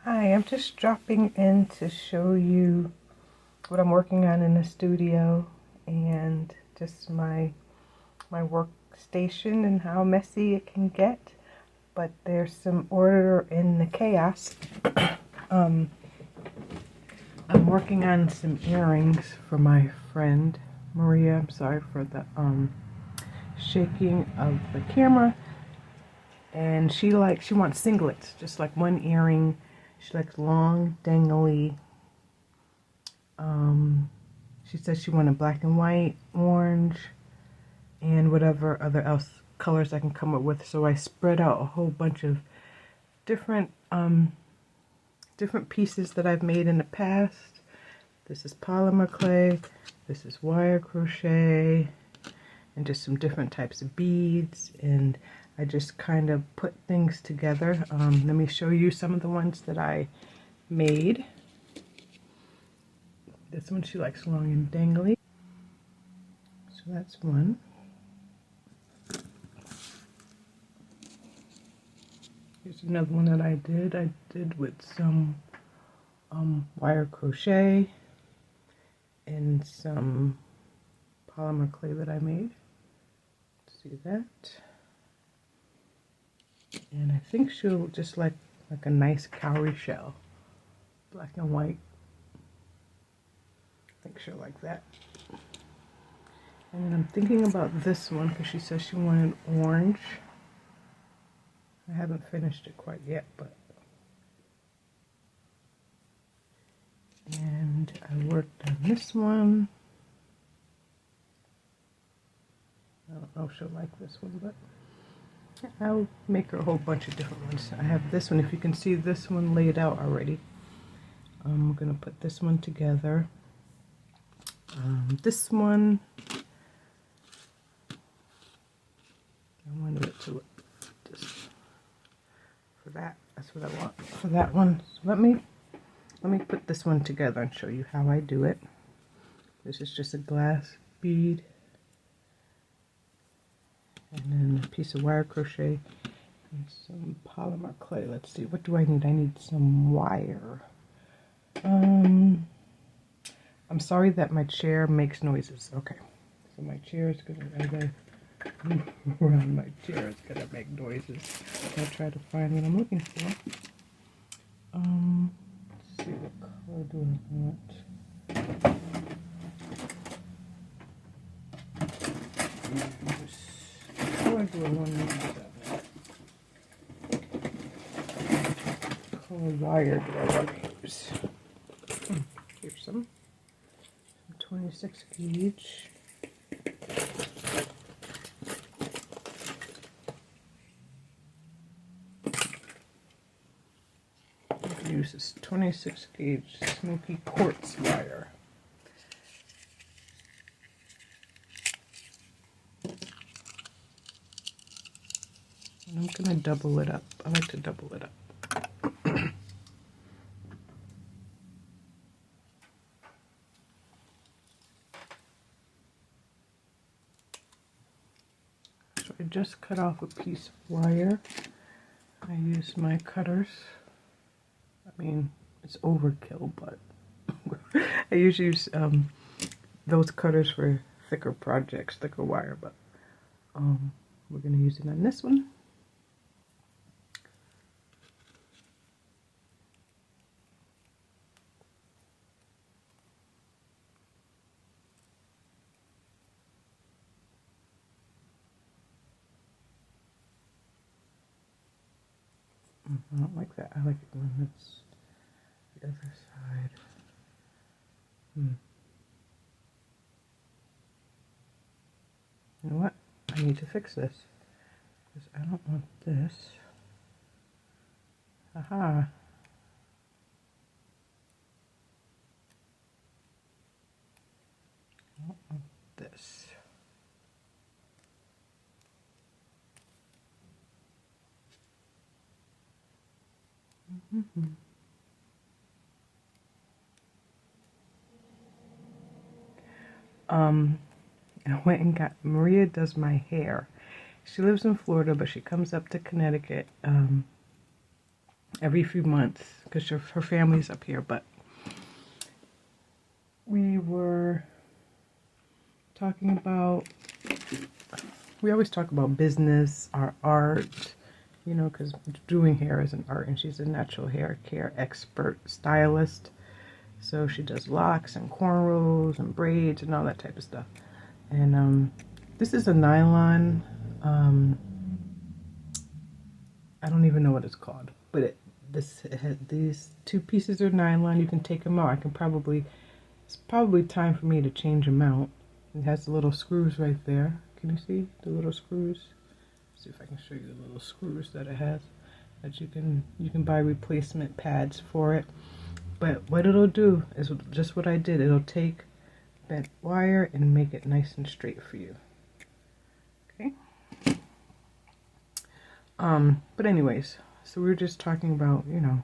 Hi, I'm just dropping in to show you what I'm working on in the studio and just my workstation and how messy it can get. But there's some order in the chaos. I'm working on some earrings for my friend Maria. I'm sorry for the shaking of the camera. And she wants singlets, just like one earring. She likes long, dangly. She says she wanted black and white, orange, and whatever other else colors I can come up with. So I spread out a whole bunch of different different pieces that I've made in the past. This is polymer clay. This is wire crochet, and just some different types of beads. And I just kind of put things together. Let me show you some of the ones that I made. This one she likes long and dangly. So that's one. Here's another one that I did with some wire crochet and some polymer clay that I made. See that? And I think she'll just like a nice cowrie shell, black and white. I think she'll like that. And then I'm thinking about this one because she says she wanted orange. I haven't finished it quite yet, but. And I worked on this one. I don't know if she'll like this one, but I'll make her a whole bunch of different ones. I have this one, if you can see this one laid out already. I'm going to put this one together. This one, I wanted it to look just for that. That's what I want for that one. So let me put this one together and show you how I do it. This is just a glass bead, and then a piece of wire crochet and some polymer clay. Let's see, what do I need? I need some wire. I'm sorry that my chair makes noises. Okay, so my chair is gonna move around. My chair is gonna make noises. I'll try to find what I'm looking for. Let's see, what color do I want? What color do I want to use? What color wire do I want to use? Here's some 26 gauge. Use this 26 gauge smoky quartz wire. And I'm going to double it up. I like to double it up. So I just cut off a piece of wire. I use my cutters. I mean, it's overkill, but I usually use those cutters for thicker projects, thicker wire, but we're going to use it on this one. I don't like that. I like it when it's the other side. You know what? I need to fix this because I don't want this. Aha. I don't want this. I went and got, Maria does my hair. She lives in Florida, but she comes up to Connecticut every few months because her family's up here. But we were talking about, we always talk about business, our art, you know, because doing hair is an art, and she's a natural hair care expert stylist. So she does locks and cornrows and braids and all that type of stuff. And this is a nylon, I don't even know what it's called, but these two pieces are nylon. You can take them out. It's probably time for me to change them out. It has the little screws right there. Can you see the little screws? Let's see if I can show you the little screws that it has. That you can buy replacement pads for it. But what it'll do is just what I did. It'll take bent wire and make it nice and straight for you. Okay. But anyways, so we were just talking about, you know,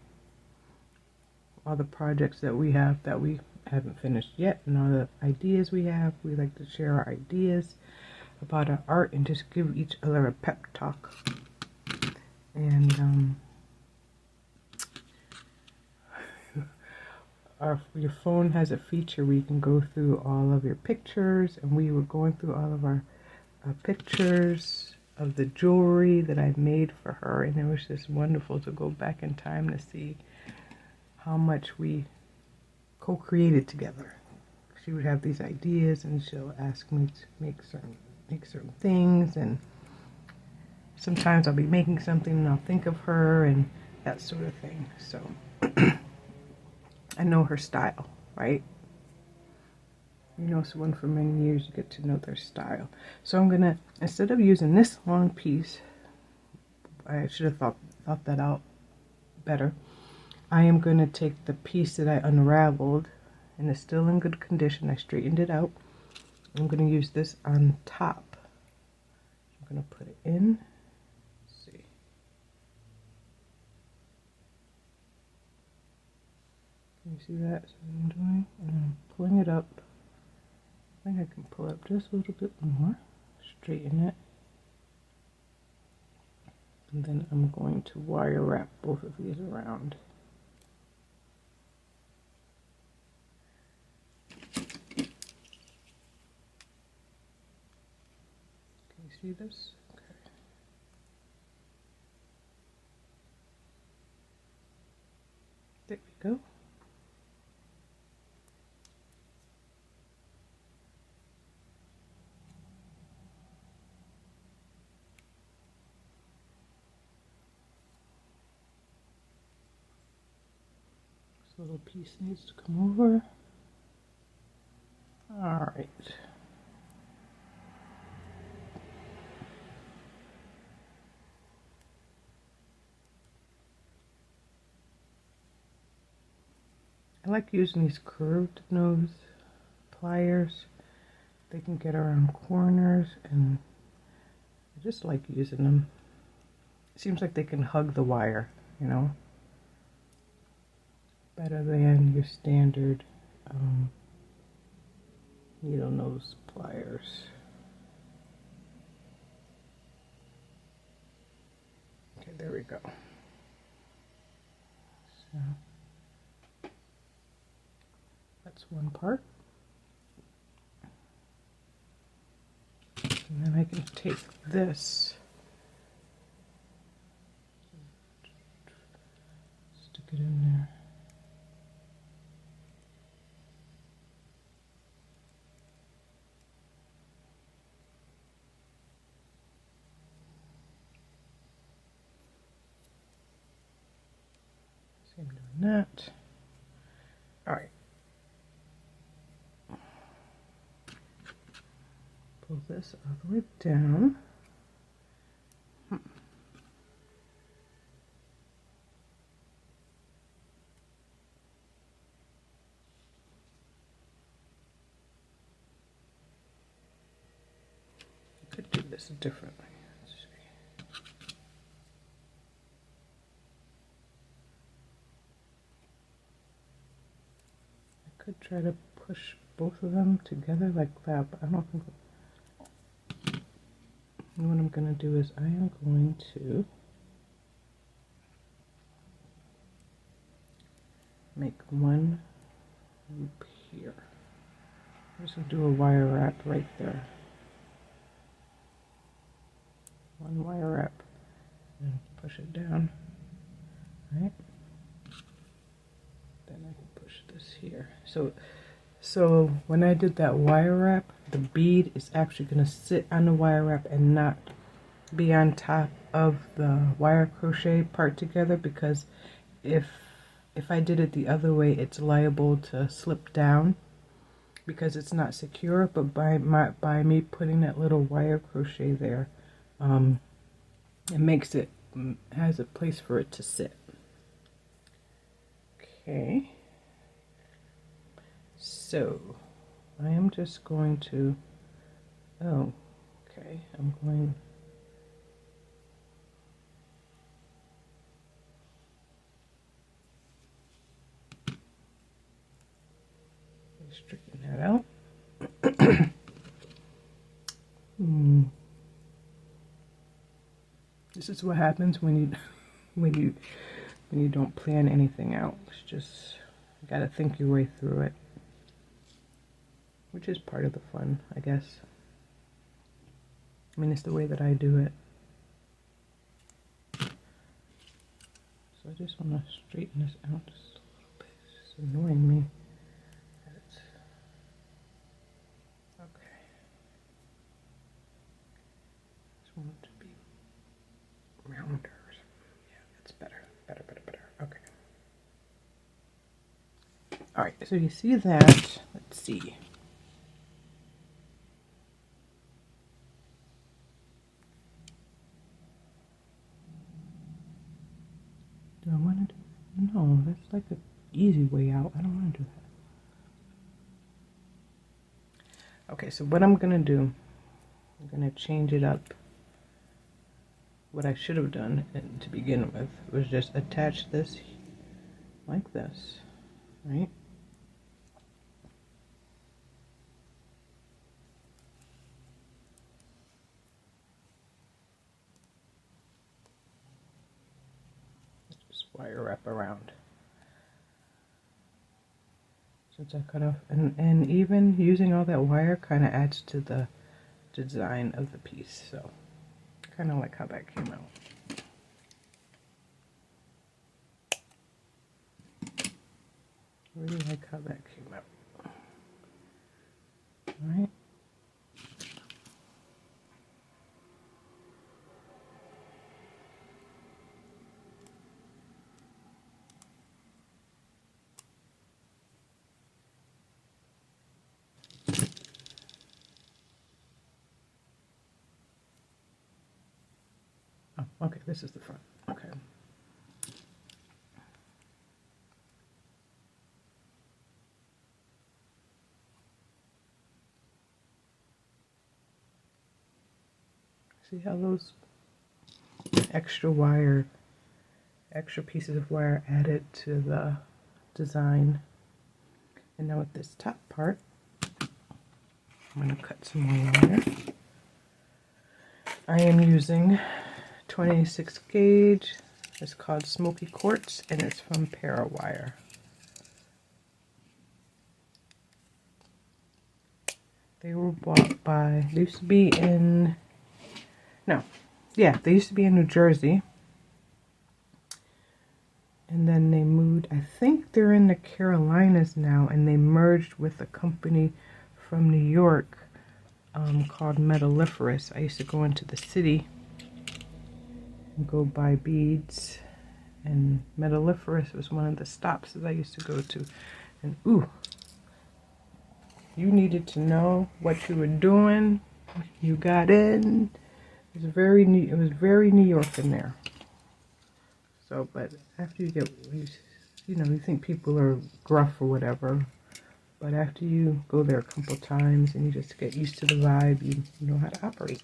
all the projects that we haven't finished yet, and all the ideas we have. We like to share our ideas about our art and just give each other a pep talk. And your phone has a feature where you can go through all of your pictures, and we were going through all of our pictures of the jewelry that I made for her, and it was just wonderful to go back in time to see how much we co-created together. She would have these ideas, and she'll ask me to make certain things, and sometimes I'll be making something and I'll think of her and that sort of thing. So I know her style, right? You know someone for many years, you get to know their style. So I'm gonna, instead of using this long piece, I should have thought that out better. I am gonna take the piece that I unraveled, and it's still in good condition. I straightened it out. I'm gonna use this on top. I'm gonna put it in. Let's see. Can you see that? So what I'm doing, and I'm pulling it up. I think I can pull up just a little bit more, straighten it, and then I'm going to wire wrap both of these around. Can you see this? Okay. There we go. Little piece needs to come over. All right. I like using these curved nose pliers. They can get around corners, and I just like using them. It seems like they can hug the wire, you know, better than your standard needle nose pliers. Okay, there we go. So that's one part. And then I can take this, stick it in there. See, I'm doing that. All right. Pull this all the way down. I could do this differently. Let's see. I could try to push both of them together like that, but I don't think. And what I'm going to do is I am going to make one loop here. Just do a wire wrap right there. One wire wrap and push it down. Right? Then I can push this here. So when I did that wire wrap, the bead is actually going to sit on the wire wrap and not be on top of the wire crochet part together, because if I did it the other way, it's liable to slip down because it's not secure. But by me putting that little wire crochet there, it makes it, has a place for it to sit. Okay, so I am just going to, I'm going, straighten that out. This is what happens when you don't plan anything out. It's just, you gotta think your way through it, which is part of the fun, I guess. I mean, it's the way that I do it. So I just want to straighten this out just a little bit. It's annoying me. Okay. Just want it to be rounder. Yeah, that's better. Better. Okay. All right, so you see that. Let's see. Do I want to do that? No, that's like an easy way out. I don't want to do that. Okay, so what I'm going to do, I'm going to change it up. What I should have done to begin with was just attach this like this, right? Just wire wrap around. Since I cut off, and even using all that wire kind of adds to the design of the piece, so kind of like how that came out. Really like how that came out. All right. Oh, okay, this is the front. Okay. See how those extra pieces of wire added to the design. And now with this top part, I'm going to cut some more wire. I am using 26 gauge. It's called Smoky Quartz, and it's from Parawire. They were bought by, they used to be in, they used to be in New Jersey. And then they moved, I think they're in the Carolinas now, and they merged with a company from New York called Metalliferous. I used to go into the city and go buy beads, and Metalliferous was one of the stops that I used to go to. And ooh, you needed to know what you were doing. You got in. It was very New York in there. So, but after you get, you think people are gruff or whatever, but after you go there a couple times and you just get used to the vibe, you know how to operate.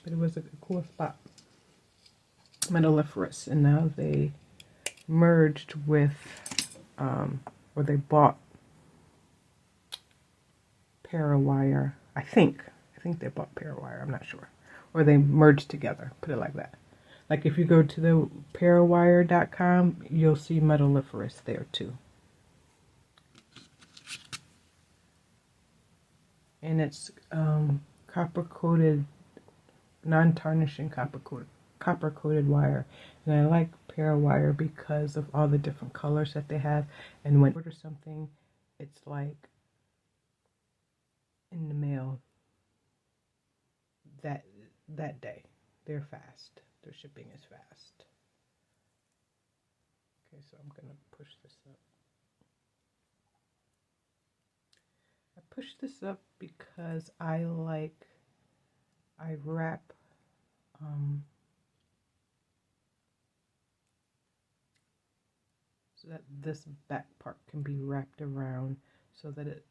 But it was a cool spot. Metalliferous, and now they merged with, or they bought Parawire. I think they bought Parawire. I'm not sure, or they merged together. Put it like that. Like if you go to the parawire.com, you'll see Metalliferous there too. and it's copper coated, non-tarnishing copper coated wire. And I like pear wire because of all the different colors that they have. And when you order something, it's like in the mail that day. They're fast. Their shipping is fast. Okay, so I'm gonna push this up. I push this up because I wrap so that this back part can be wrapped around so that it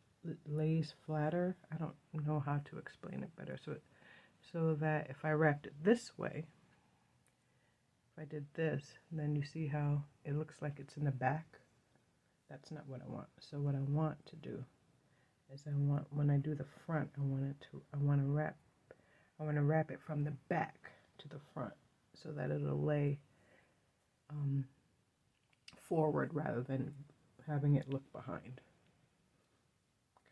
lays flatter. I don't know how to explain it better. So that if I wrapped it this way, if I did this, then you see how it looks like it's in the back. That's not what I want. So what I want to do is when I do the front, I want to wrap it from the back to the front so that it'll lay forward rather than having it look behind.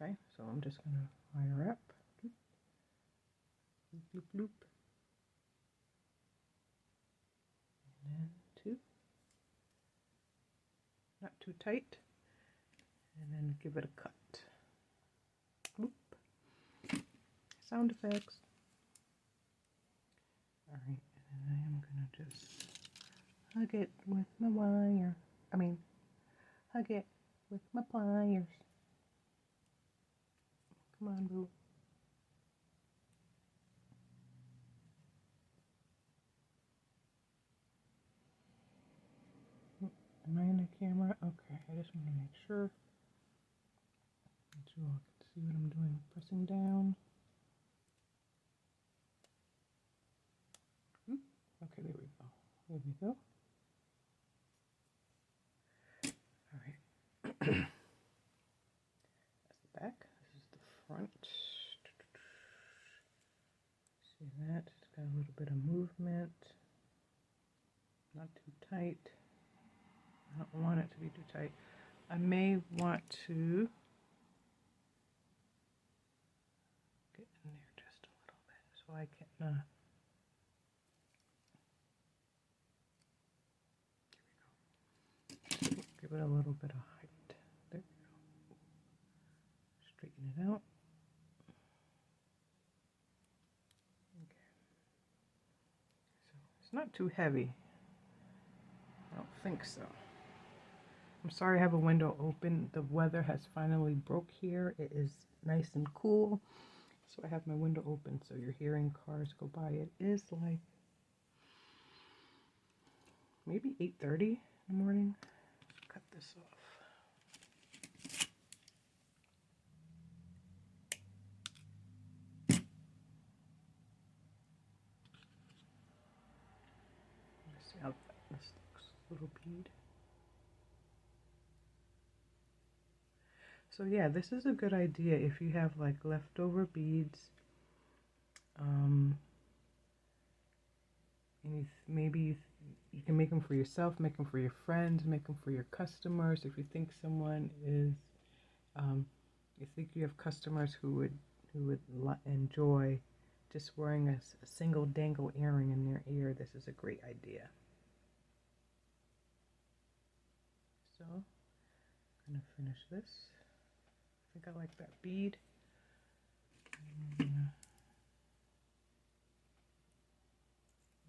Okay, so I'm just gonna wire up. Loop, loop, loop. And then two. Not too tight. And then give it a cut. Whoop. Sound effects. Alright, and I am gonna just hug it with my wire. Hug it with my pliers. Come on, boo. Am I in the camera? Okay, I just want to make sure that you all can see what I'm doing. Pressing down. Okay, there we go. There we go. All right. That's the back. This is the front. See that? It's got a little bit of movement. Not too tight. I don't want it to be too tight. I may want to get in there just a little bit so I can give it a little bit of height. There we go. Straighten it out. Okay. So it's not too heavy. I don't think so. I'm sorry I have a window open. The weather has finally broke here. It is nice and cool. So I have my window open so you're hearing cars go by. It is like maybe 8:30 in the morning. Cut this off. Let's see how this looks. Little bead. So yeah, this is a good idea if you have like leftover beads. And maybe you can make them for yourself, make them for your friends, make them for your customers. If you think someone is, you think you have customers who would enjoy just wearing a single dangle earring in their ear, this is a great idea. So I'm gonna finish this. I think I like that bead. I'm gonna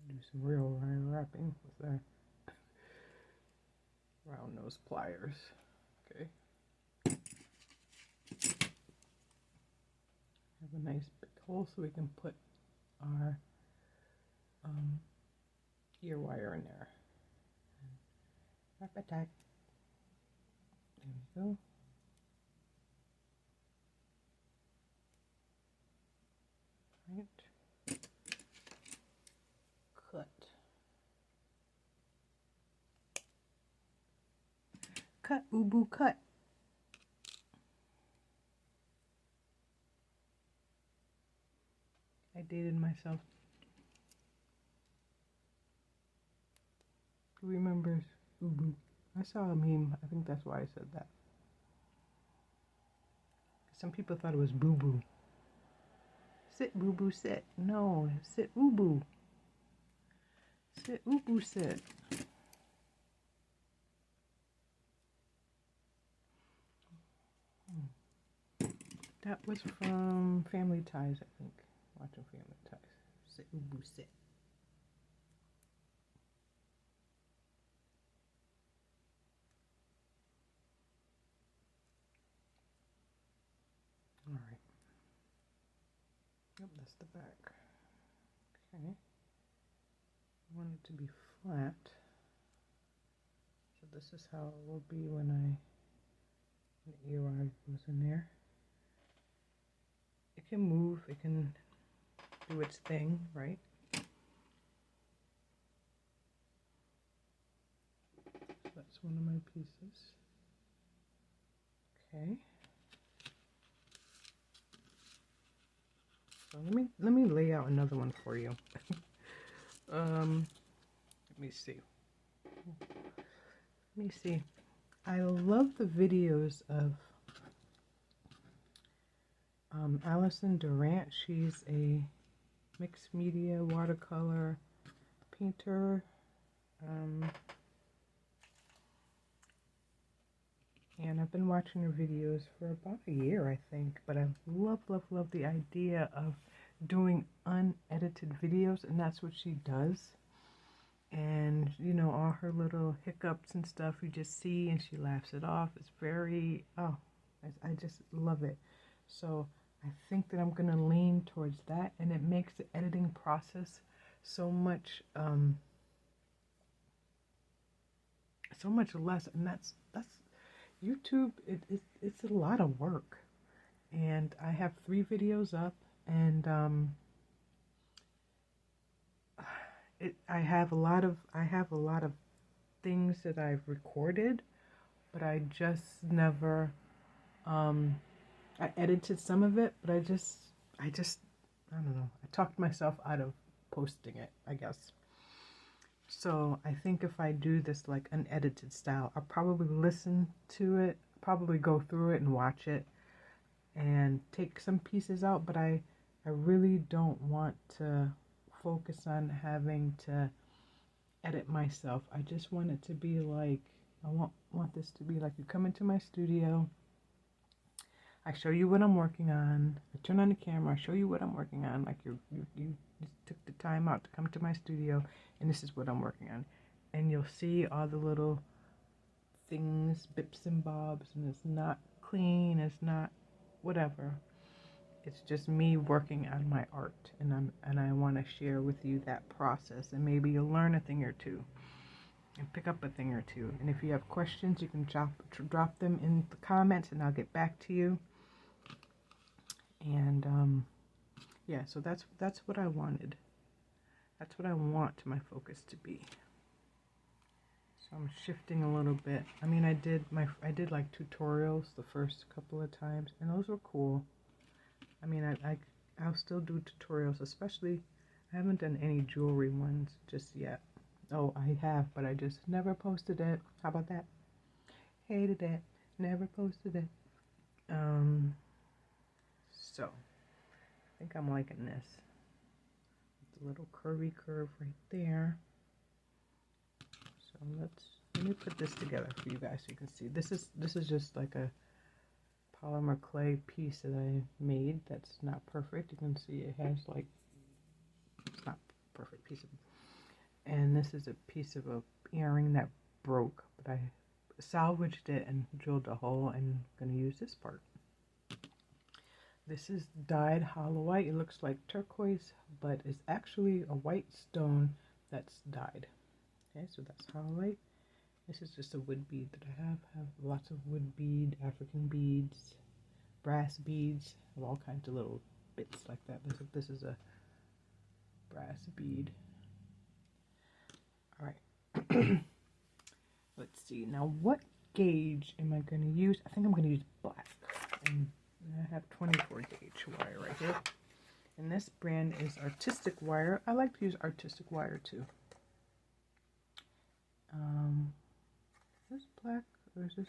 do some real wrapping with the round nose pliers. Okay. Have a nice big hole so we can put our ear wire in there. Wrap it tight. There we go. Right. Cut. Cut, ubu, cut. I dated myself. Who remembers ubu? I saw a meme. I think that's why I said that. Some people thought it was boo-boo. Sit, boo boo, sit. No, sit, boo. Sit, boo, sit. That was from Family Ties, I think. Watching Family Ties. Sit, boo, sit. All right. Yep, that's the back. Okay. I want it to be flat. So this is how it will be when the earwig goes in there. It can move, it can do its thing, right? So that's one of my pieces. Okay. So let me lay out another one for you. Let me see. Let me see. I love the videos of Allison Durant. She's a mixed media watercolor painter. And I've been watching her videos for about a year, I think. But I love the idea of doing unedited videos, and that's what she does. And, you know, all her little hiccups and stuff you just see, and she laughs it off. It's very, oh, I just love it. So I think that I'm going to lean towards that, and it makes the editing process so much less. And that's YouTube. It's a lot of work, and I have 3 videos up, and I have a lot of things that I've recorded, but I just never I edited some of it, but I don't know. I talked myself out of posting it, I guess. So I think if I do this like unedited style, I'll probably listen to it, probably go through it and watch it and take some pieces out, but I really don't want to focus on having to edit myself. I just want it to be like, I want this to be like you come into my studio, I show you what I'm working on, I turn on the camera, I show you what I'm working on, like you just took the time out to come to my studio, and this is what I'm working on. And you'll see all the little things, bips and bobs, and it's not clean, it's not whatever. It's just me working on my art, and I want to share with you that process, and maybe you'll learn a thing or two and pick up a thing or two. And if you have questions, you can drop them in the comments, and I'll get back to you. And yeah, so that's what I wanted. That's what I want my focus to be. So I'm shifting a little bit. I mean, I did like tutorials the first couple of times, and those were cool. I mean, I'll still do tutorials, especially I haven't done any jewelry ones just yet. Oh, I have, but I just never posted it. How about that? Hated it. Never posted it. So I think I'm liking this. It's a little curvy curve right there. So let me put this together for you guys so you can see. This is just like a polymer clay piece that I made that's not perfect. You can see it has like, it's not a perfect piece of, and this is a piece of a earring that broke, but I salvaged it and drilled a hole, and I'm going to use this part. This is dyed hollow white. It looks like turquoise, but it's actually a white stone that's dyed. Okay, so that's hollow white. This is just a wood bead that I have. I have lots of wood bead, African beads, brass beads, of all kinds of little bits like that. This is a brass bead. All right. Let's see. Now, what gauge am I going to use? I think I'm going to use black. And I have 24 gauge wire right here. And this brand is Artistic Wire. I like to use Artistic Wire too. Is this black or is this?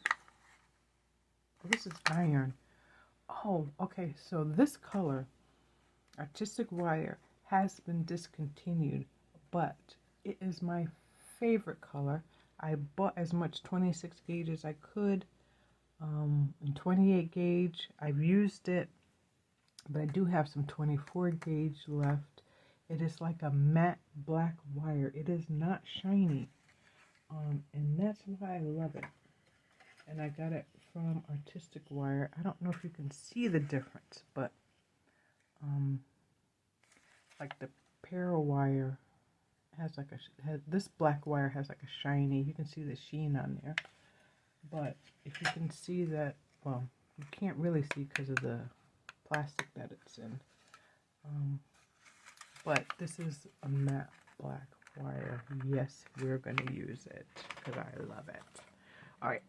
Oh, this is iron. Oh, okay. So this color Artistic wire has been discontinued, but it is my favorite color. I bought as much 26 gauge as I could, and 28 gauge. I've used it, but I do have some 24 gauge left. It is like a matte black wire. It is not shiny, and that's why I love it. And I got it from Artistic Wire. I don't know if you can see the difference, but like the Para wire has like this black wire has like a shiny. You can see the sheen on there, but if you can see that, well, you can't really see because of the plastic that it's in. But this is a matte black wire. Yes, we're gonna use it because I love it. All right.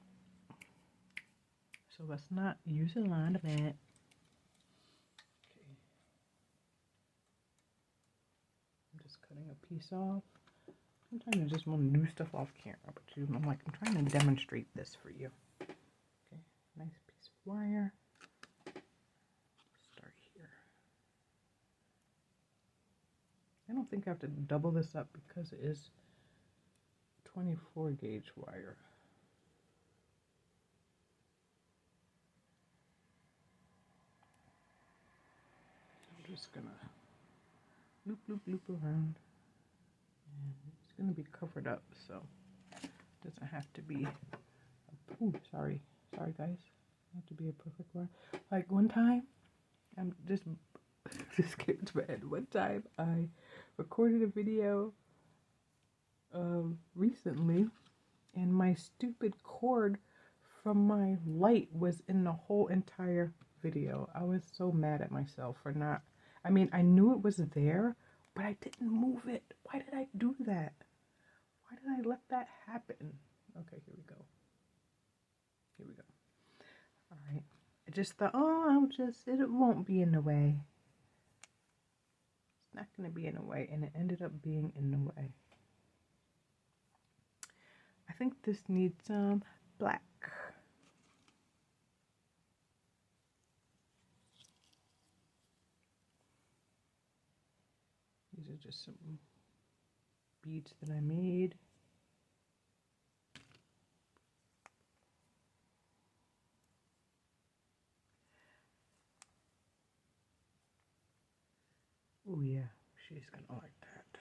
So let's not use a lot of it. Okay. I'm just cutting a piece off. Sometimes I just want to do stuff off camera, but I'm like, I'm trying to demonstrate this for you. Okay, nice piece of wire. Start here. I don't think I have to double this up because it is 24 gauge wire. I'm just gonna loop, loop, loop around. And it's gonna be covered up, so it doesn't have to be. Ooh, sorry guys. It have to be a perfect wire. Like one time, I'm just came to my head. One time, I recorded a video recently, and my stupid cord from my light was in the whole entire video. I was so mad at myself for not. I mean, I knew it was there, but I didn't move it. Why did I do that? Why did I let that happen? Okay, here we go. Here we go. All right. I just thought, oh, it won't be in the way. It's not going to be in the way, and it ended up being in the way. I think this needs some black. These are just some beads that I made. Oh yeah, she's gonna like that.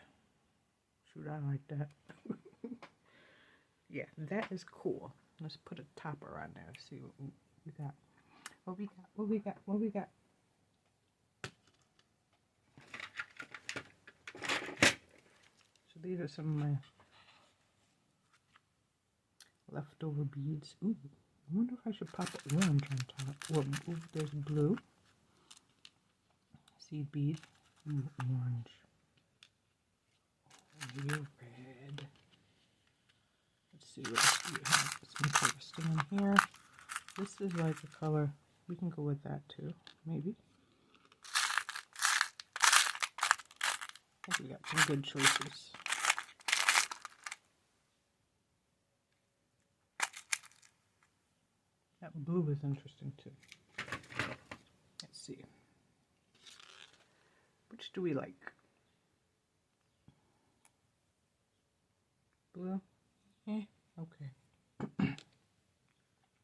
Shoot, I like that. Yeah, that is cool. Let's put a topper on there. See what we got. What we got? What we got? What we got? So these are some of my leftover beads. Ooh, I wonder if I should pop orange on top. Well, ooh, there's blue. Seed bead. Ooh, orange. You're red. Let's see what else we have. It's interesting in here. This is like a color. We can go with that too, maybe. I think we got some good choices. That blue is interesting too. Let's see. Which do we like? Blue? Eh, okay.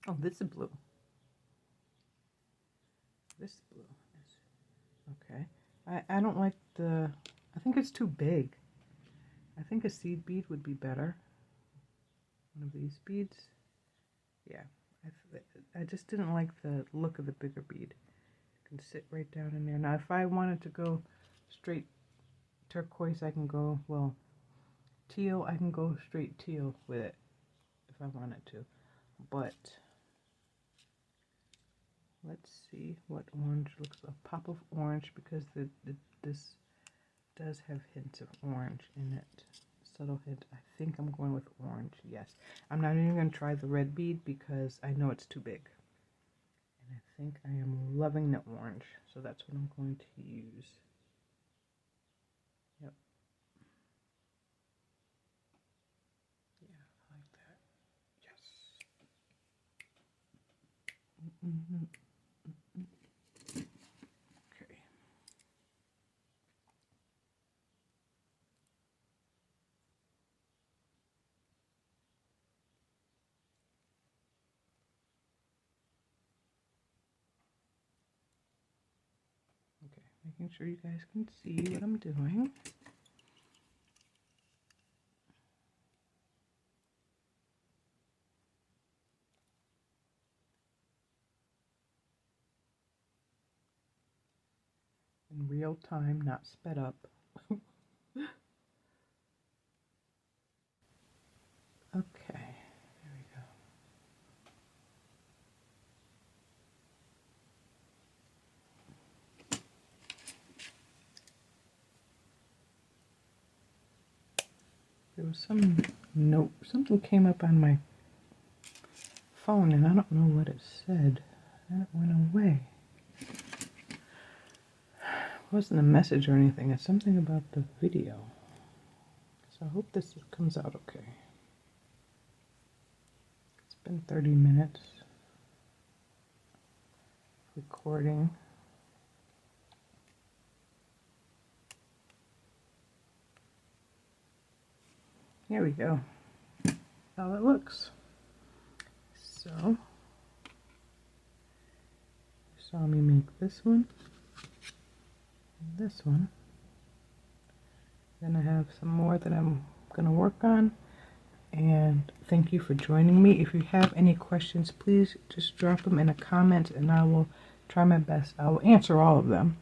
Oh, this is blue. This blue is okay. I don't like the. I think it's too big. I think a seed bead would be better. One of these beads. Yeah, I just didn't like the look of the bigger bead. It can sit right down in there. Now, if I wanted to go straight turquoise, I can go, well, teal, I can go straight teal with it if I wanted to. But let's see what orange looks like. A pop of orange, because this does have hints of orange in it. Subtle hint. I think I'm going with orange. Yes. I'm not even going to try the red bead because I know it's too big. And I think I am loving the orange. So that's what I'm going to use. Yep. Yeah, I like that. Yes. Okay. Making sure you guys can see what I'm doing. In real time, not sped up. Okay, there we go. There was some note, something came up on my phone and I don't know what it said. And it went away. It wasn't a message or anything, it's something about the video. So I hope this comes out okay. It's been 30 minutes recording. Here we go. How it looks. So, you saw me make this one, and this one. Then I have some more that I'm going to work on. And thank you for joining me. If you have any questions, please just drop them in a comment and I will try my best. I will answer all of them.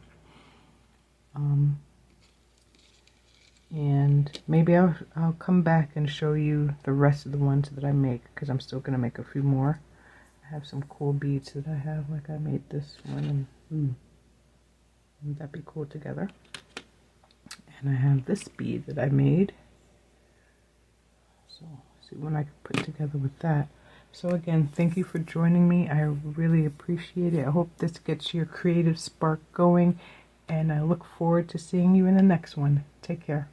And maybe I'll come back and show you the rest of the ones that I make, because I'm still going to make a few more. I have some cool beads that I have, like I made this one, and wouldn't that be cool together? And I have this bead that I made. So see what I can put together with that. So again, thank you for joining me. I really appreciate it. I hope this gets your creative spark going, and I look forward to seeing you in the next one. Take care.